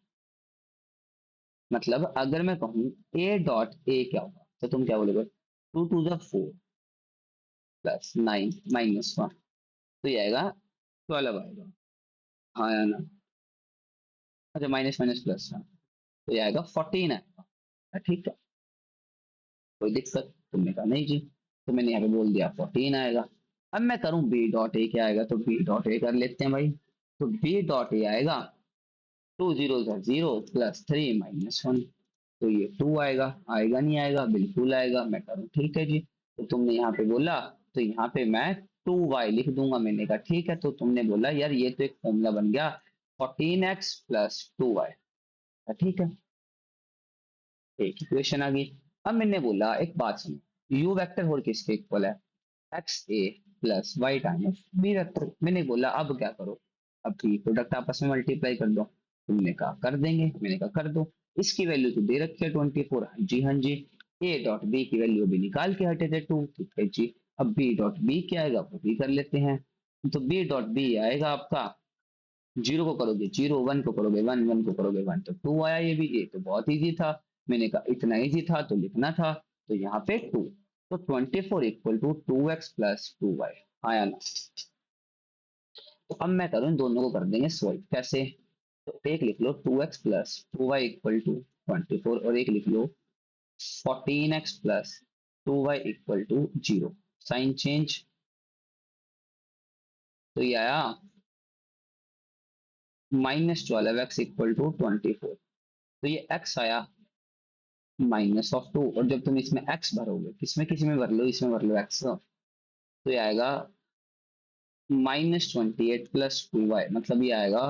मतलब अगर मैं कहूँ ए डॉट ए क्या होगा, तो तुम क्या बोलोगे, 2 to the 4 प्लस 9 - 1, तो ये आएगा 12 आएगा। हाँ या ना, अच्छा माइनस माइनस प्लस, हाँ, तो ये आएगा 14 आएगा। ठीक है, कोई दिक्कत, तुमने कहा नहीं जी, तो मैंने यहाँ पे बोल दिया 14 आएगा। अब मैं करूँ बी डॉट ए क्या आएगा, तो बी डॉट ए कर लेते हैं भाई। तो बी डॉट ए आएगा 2 0 0 +3 - 1, तो ये 2 आएगा, आएगा नहीं आएगा, बिल्कुल आएगा। मैं करूँ ठीक है जी, तो तुमने यहाँ पे बोला, तो यहाँ पे मैं 2y लिख दूंगा। मैंने कहा ठीक है, तो तुमने बोला यार ये तो एक फॉर्मूला बन गया 14x + 2y। ठीक है, एक इक्वेशन आ गई। अब मैंने बोला एक बात सुनो, यू वेक्टर और किसके इक्वल है, X A plus Y times B vector. मैंने बोला अब क्या करो, अब की प्रोडक्ट आपस में मल्टीप्लाई कर दो। तुमने कहा कर देंगे, मैंने कहा कर दो। इसकी वैल्यू तो दे रखी है 24, जी हाँ जी। ए डॉट बी की वैल्यू भी निकाल के हटे थे 2, ठीक है जी। अब बी डॉट बी क्या आएगा वो भी कर लेते हैं। तो बी डॉट बी आएगा आपका, जीरो को करोगे जीरो, वन को करोगे वन, वन को करोगे वन, तो 2 आया। ये भी, ये तो बहुत इजी था। मैंने कहा इतना इजी था तो लिखना था, तो यहाँ पे 2। तो 24 इक्वल टू 2x + 2y आया ना। तो अब मैं करूँ दोनों को कर देंगे सॉल्व, कैसे, तो एक लिख लो 2x + 2y इक्वल टू 24, और एक लिख लो 14x + 2y equal to 0। Sign change, तो ये आया -12x इक्वल टू 24। तो ये x आया -2, और जब तुम इसमें x भरोगे, किसमें किसमें भर लो, इसमें भर लो x, तो ये आएगा -28 + 2y, मतलब ये आएगा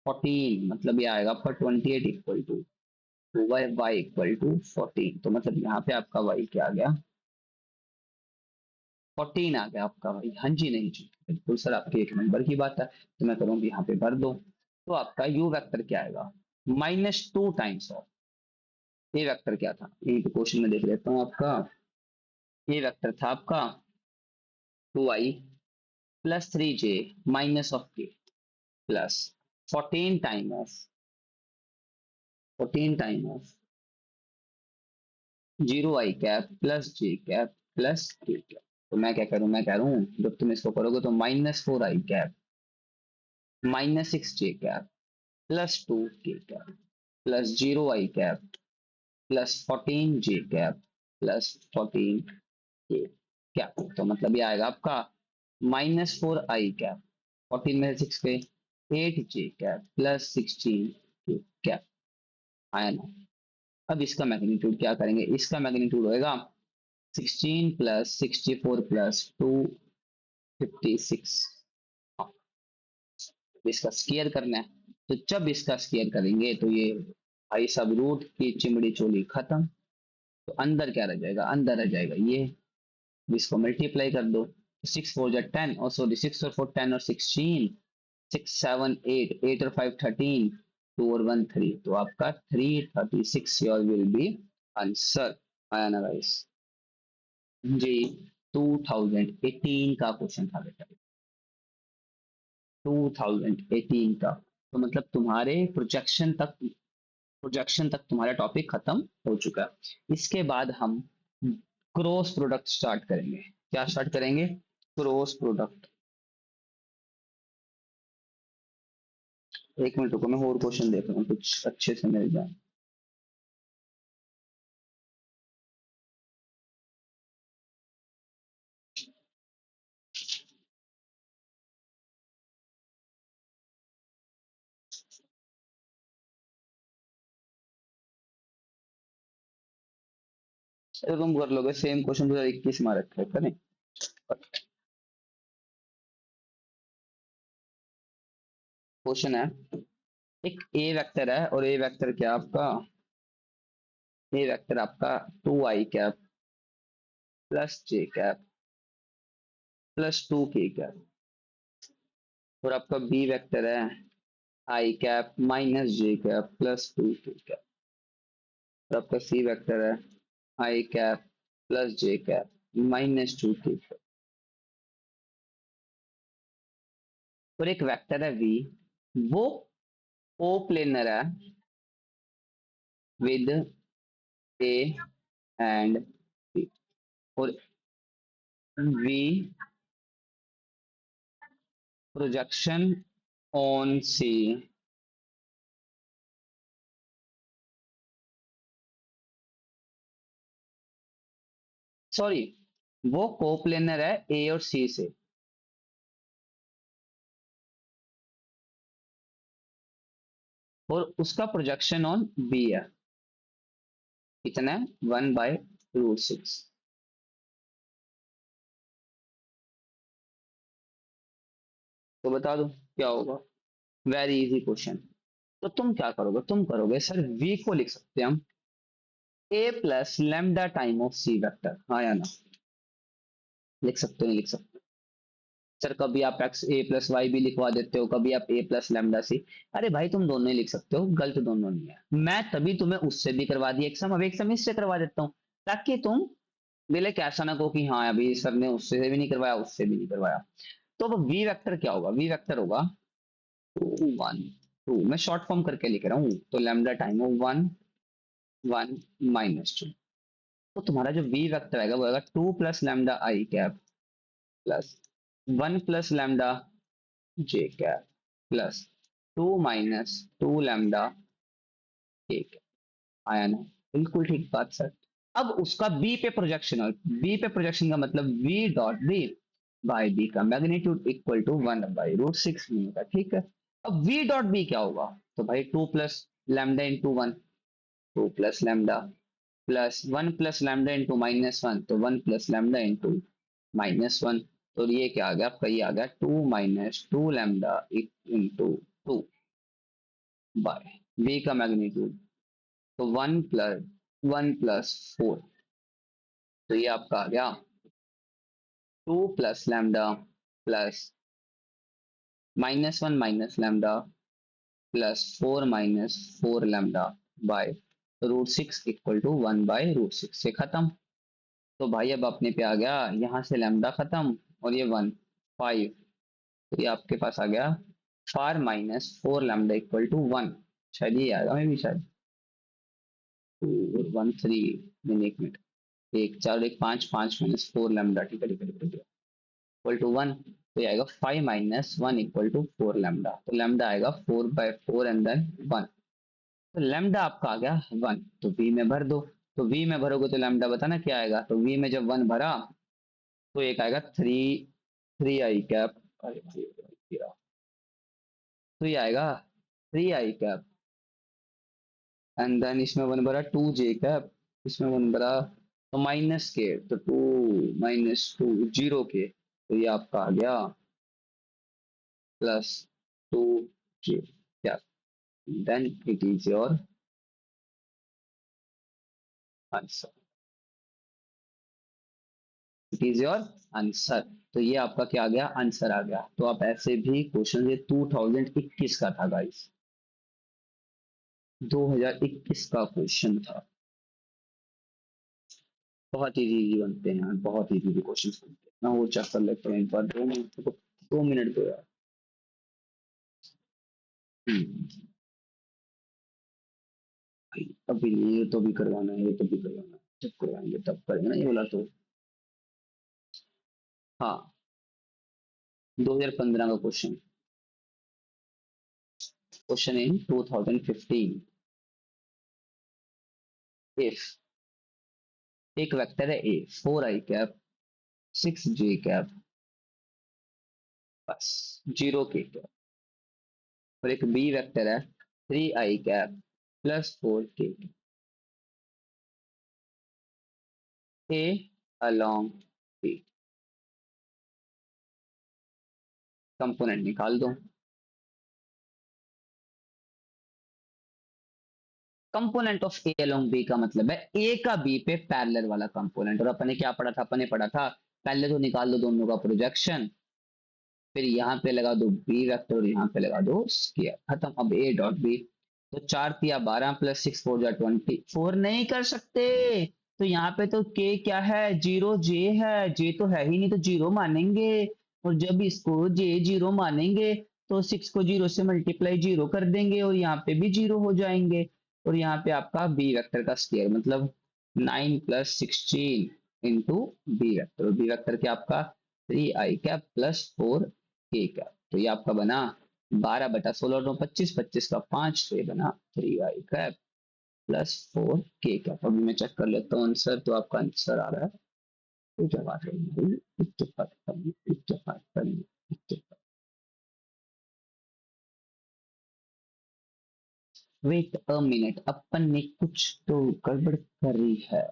14, मतलब ये आएगा आपका 28 equal to 2y, y equal to 14। तो मतलब यहाँ पे आपका y क्या आ गया, 14 आ गया आपका y। हाँ जी नहीं जी बिल्कुल सर, आपके एक नंबर की बात है। तो मैं करूँगी यहाँ पे भर दो, तो आपका u वेक्टर क्या आएगा, -2 टाइम्स ऑफ ए वेक्टर क्या था, यही तो क्वेश्चन में देख लेता हूँ आपका। ए वेक्टर था आपका 2y +3j -k plus 14 time of 0 i cap +j cap k cap. तो मैं क्या करूं, मैं कह रहा हूं जब तुम इसको करोगे तो -4 i cap -6 j cap +2 k cap +0 i cap +14 j cap +14 k cap. तो मतलब ये आएगा आपका -4 i कैप, 14 में से 6 पे 8 j कैप +16 k कैप आया ना। अब इसका मैग्नीट्यूड क्या करेंगे, इसका मैग्नीट्यूड होएगा 16 + 64 + 256। इसका स्केयर करना है, तो जब इसका स्केयर करेंगे तो ये भाई सब रूट की चिमड़ी चोली खत्म। तो अंदर क्या रह जाएगा, अंदर रह जाएगा ये, इसको मल्टीप्लाई कर दो, 6 4 10, और सॉरी 6 और 4 10 और 16, 6 7 8, 8 और 5 13, 2 और 1 3, तो आपका 336 योर विल बी आंसर। आया ना गाइस, जी 2018 का क्वेश्चन था बेटा, 2018 का। तो मतलब तुम्हारे प्रोजेक्शन तक तुम्हारा टॉपिक खत्म हो चुका है। इसके बाद हम क्रॉस प्रोडक्ट स्टार्ट करेंगे। क्या स्टार्ट करेंगे, क्रॉस प्रोडक्ट। एक मिनट रुको, मैं और क्वेश्चन देख रहा हूँ कुछ अच्छे से मिल जाए। चलो तुम कर लोगे सेम क्वेश्चन 2021 में रखे करें। क्वेश्चन है, एक ए वेक्टर है और ए वेक्टर क्या है आपका, ए वेक्टर आपका 2i कैप प्लस जे कैप प्लस 2k कैप, और आपका बी वेक्टर है i cap minus J cap plus 2k cap, और आपका सी वेक्टर है i cap plus J cap minus 2k cap, और एक वेक्टर है वी, वो ओ प्लेनर है विद ए एंड बी, और v projection on c, sorry वो कोप्लेनर है ए और सी से, और उसका प्रोजेक्शन ऑन बी है, कितना है 1/√6। तो बता दो क्या होगा, वेरी इजी क्वेश्चन। तो तुम क्या करोगे, तुम करोगे सर वी को लिख सकते हैं हम A plus lambda time of C vector, हाँ या ना, लिख सकते हो नहीं लिख सकते। सर कभी आप एक्स ए प्लस वाई भी लिखवा देते हो, कभी आप ए प्लस लेमडा सी, अरे भाई तुम दोनों ही लिख सकते हो, गलत दोनों नहीं है। मैं तभी तुम्हें उससे भी करवा दिया एग्जाम, अब एक सम इससे करवा देता हूँ, ताकि तुम दिले कैसा ना को कि हाँ अभी सर ने उससे भी नहीं करवाया उससे भी नहीं करवाया। तो अब वी वेक्टर क्या होगा, वी वेक्टर होगा 2 1 2, मैं शॉर्ट फॉर्म करके लिख रहा हूँ, तो लेमडा टाइम हो 1 1 - 2। तो तुम्हारा जो वी वेक्टर आएगा वो आएगा 2 + λ I cap plus 1 + λ J cap plus 2 - 2 λ K cap, आया ना, बिल्कुल ठीक बात सर। अब उसका बी पे प्रोजेक्शन, और बी पे प्रोजेक्शन का मतलब v dot b by b का मैग्नीट्यूड इक्वल टू 1/√6 नहीं होगा, ठीक है। अब वी डॉट बी क्या होगा, तो भाई 2 + λ × 1, 2 + λ प्लस 1 + λ × -1, तो 1 + λ × -1, तो ये क्या आ गया आपका, ये आ गया 2 - 2 λ × 2 बाय बी का मैग्नीट्यूड, तो 1 + 4, तो ये आपका आ गया 2 + λ plus -1 - λ plus 4 - 4 λ by √6 equal to 1/√6 से खत्म। तो भाई अब अपने पे आ गया यहाँ से लैम्डा खत्म, और ये 1 5, तो ये आपके पास आ गया 4 - 4 λ इक्वल टू 1, शायद ये आएगा मैं भी शायद 2 1 3, नहीं एक मिनट, 1 4 1 5 5 -4 λ, ठीक है ठीक है ठीक है इक्वल टू 1, तो ये आएगा 5 - 1 इक्वल टू 4 λ, तो लैम्डा आएगा 4/4 एंड देन 1, तो लैम्डा आपका आ गया 1, तो वी में भर दो, तो वी में भरोगे तो लैम्डा बताना क्या आएगा, तो वी में जब 1 भरा तो एक आएगा 3 3 I कैप, अरे भाई गिरा। तो ये आएगा 3 I कैप एंड देन इसमें 1 भरा 2 J कैप, इसमें 1 भरा तो माइनस के, तो 2 - 2 0 के, तो ये आपका आ गया +2 J cap, then it is your answer, it is your answer. तो ये आपका क्या आ गया, आंसर आ गया। तो आप ऐसे भी क्वेश्चन, ये 2021 का था गाइस, 2021 का क्वेश्चन था। बहुत इजी इजी बनते हैं यार, बहुत इजी इजी क्वेश्चन बनते हैं। मैं वो चेक कर लेता हूँ एक बार, 2 मिनट को, 2 मिनट दो यार। हम्म, भाई अभी नहीं, ये तो भी करवाना है, ये तो भी करवाना है, जब करवाएंगे तब करेंगे ना ये वाला तो। हाँ, 2015 का क्वेश्चन, क्वेश्चन इन 2015, इफ एक वेक्टर है ए 4 I कैप 6 J कैप बस 0 K कैप, और एक बी वेक्टर है 3 I cap plus 4 K, a along b, component निकाल दो। Component of a along b का मतलब है ए का बी पे पैरेलल वाला कंपोनेंट। और अपने क्या पढ़ा था, अपने पढ़ा था पहले तो निकाल दो दोनों का प्रोजेक्शन, फिर यहाँ पे लगा दो बी वेक्टर और यहाँ पे लगा दो स्क्वायर, खत्म। अब ए डॉट बी, तो 4 × 3 = 12 प्लस 6 × 4 = 20, 4 नहीं कर सकते। तो यहाँ पे तो के क्या है, 0 जे है, जे तो है ही नहीं तो जीरो मानेंगे। और जब इसको जे जीरो मानेंगे तो 6 को 0 से मल्टीप्लाई जीरो कर देंगे और यहाँ पे भी जीरो हो जाएंगे। और यहाँ पे आपका बी वेक्टर का स्क्वायर मतलब 9 + 16 इंटू बी वेक्टर, और बी वेक्टर क्या आपका 3i कैप + 4 के कैप। तो ये आपका बना 12/16 9 25, 25 का 5, तो ये बना 3i कैप + 4 के कैप। अभी मैं चेक कर लेता हूँ आंसर, तो आपका आंसर आ रहा है, तो क्या बात है भाई, इत्तेफाक करिए, इत्तेफाक करिए, इत्तेफाक। वेट अ मिनट, अपन ने कुछ तो गड़बड़ करी है।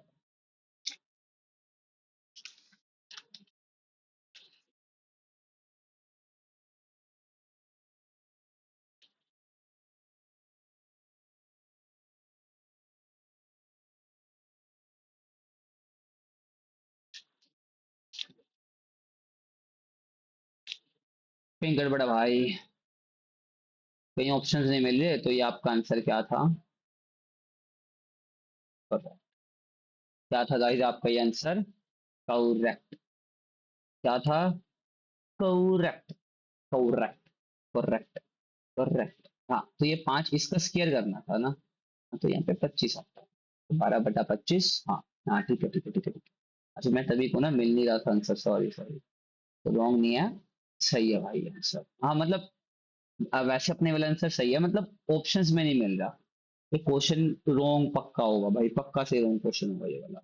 कहीं गड़बड़ है भाई, कहीं ऑप्शंस नहीं मिल रहे। तो ये आपका आंसर क्या था, क्या था गाइस आपका ये आंसर, करेक्ट। क्या था, करेक्ट, करेक्ट, करेक्ट, करेक्ट। हाँ तो ये 5 इसका स्क्वायर करना था ना, तो यहाँ पे 25 आता है, तो 12/25। हाँ हाँ ठीक है, ठीक है, ठीक है, ठीक है। अच्छा मैं तभी को ना मिल नहीं रहा था आंसर, सॉरी सॉरी। तो रॉन्ग नहीं है, सही है भाई आंसर। हाँ मतलब वैसे अपने वाला आंसर सही है, मतलब ऑप्शंस में नहीं मिल रहा। ये क्वेश्चन रॉन्ग पक्का होगा भाई, पक्का से रॉन्ग क्वेश्चन होगा ये वाला।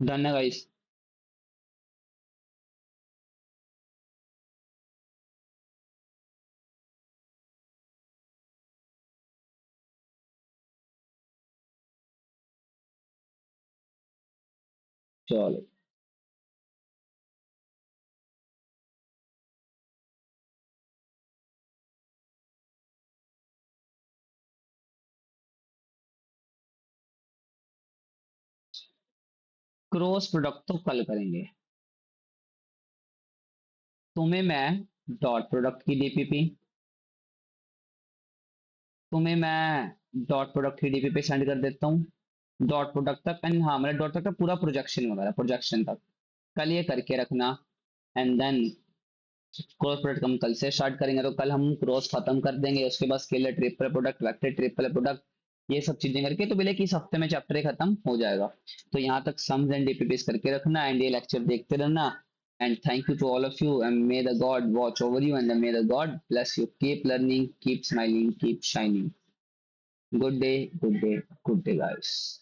डन है गाइस। चलो, क्रॉस प्रोडक्ट तो कल करेंगे। तुम्हें मैं डॉट प्रोडक्ट की डीपीपी, तुम्हें मैं डॉट प्रोडक्ट की डीपीपी सेंड कर देता हूँ डॉट प्रोडक्ट तक। एंड हाँ मतलब डॉट तक का पूरा प्रोजेक्शन वगैरह, प्रोजेक्शन तक कल ये करके रखना। एंड देन क्रॉस प्रोडक्ट हम कल से स्टार्ट करेंगे, तो कल हम क्रॉस खत्म कर देंगे, उसके बाद scalar triple product, vector triple product, ये सब चीजें करके तो बोले कि इस हफ्ते में चैप्टर खत्म हो जाएगा। तो यहाँ तक सम्स एंड डीपीपीस करके रखना, एंड ये लेक्चर देखते रहना। And thank you to all of you, and may the god watch over you, and may the god bless you, keep learning, keep smiling, keep shining. Good day, good day, good day guys.